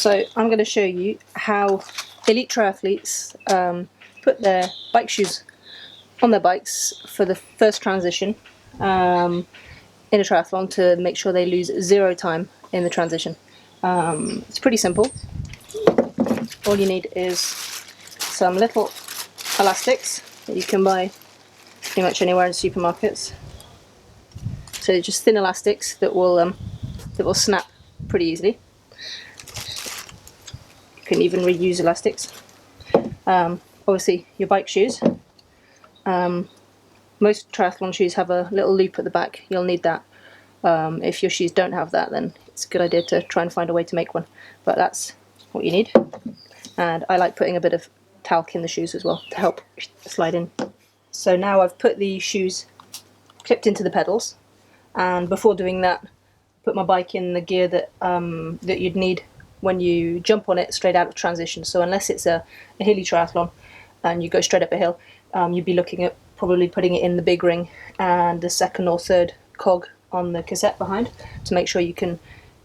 So I'm going to show you how elite triathletes put their bike shoes on their bikes for the first transition in a triathlon to make sure they lose 0 time in the transition. It's pretty simple. All you need is some little elastics that you can buy pretty much anywhere in supermarkets. So just thin elastics that will snap pretty easily. You can even reuse elastics. Obviously your bike shoes. Most triathlon shoes have a little loop at the back. You'll need that. If your shoes don't have that, then it's a good idea to try and find a way to make one. But that's what you need. And I like putting a bit of talc in the shoes as well to help slide in. So now I've put the shoes clipped into the pedals, and before doing that, put my bike in the gear that that you'd need when you jump on it straight out of transition. So unless it's a hilly triathlon and you go straight up a hill, you'd be looking at probably putting it in the big ring and the second or third cog on the cassette behind to make sure you can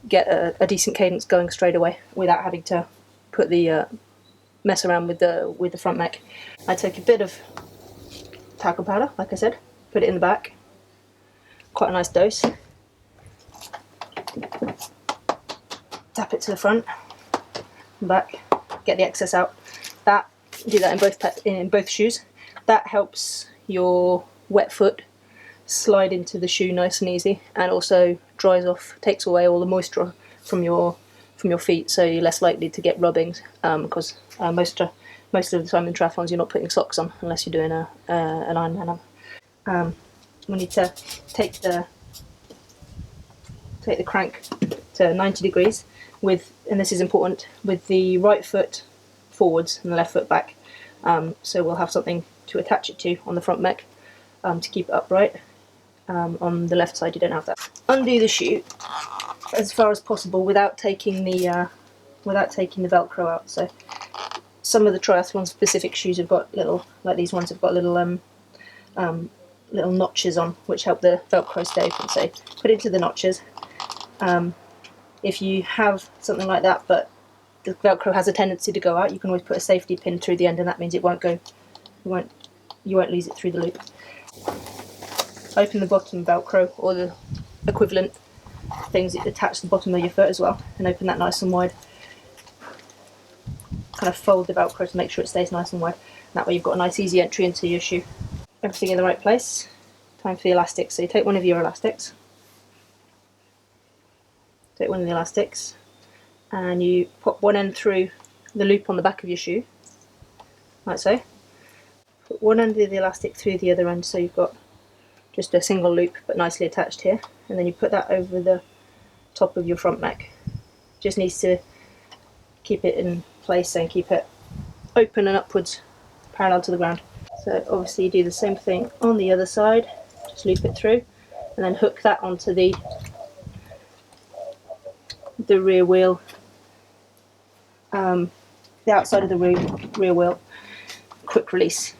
get a decent cadence going straight away without having to put the mess around with the front mech. I take a bit of talcum powder, like I said, put it in the back, quite a nice dose. Tap it to the front and back, get the excess out. Do that in both shoes. That helps your wet foot slide into the shoe nice and easy, and also dries off, takes away all the moisture from your feet, so you're less likely to get rubbings. Because most of the time in triathlons you're not putting socks on unless you're doing an Ironman. We need to take the crank to 90 degrees with, and this is important, with the right foot forwards and the left foot back. So we'll have something to attach it to on the front mech to keep it upright. On the left side you don't have that. Undo the shoe as far as possible without taking the Velcro out. So some of the triathlon specific shoes have got little, like these ones have got little little notches on which help the Velcro stay open. So put it into the notches. If you have something like that but the Velcro has a tendency to go out, you can always put a safety pin through the end, and that means it won't go. You won't lose it through the loop. Open the bottom Velcro or the equivalent things that attach to the bottom of your foot as well, and open that nice and wide. Kind of fold the Velcro to make sure it stays nice and wide. That way you've got a nice easy entry into your shoe. Everything in the right place. Time for the elastics. So you take one of your elastics. Take one of the elastics and you pop one end through the loop on the back of your shoe, like so. Put one end of the elastic through the other end, so you've got just a single loop but nicely attached here, and then you put that over the top of your front mech. Just needs to keep it in place and keep it open and upwards parallel to the ground. So obviously you do the same thing on the other side, just loop it through and then hook that onto the rear wheel, the outside of the rear wheel. Quick release.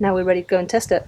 Now we're ready to go and test it.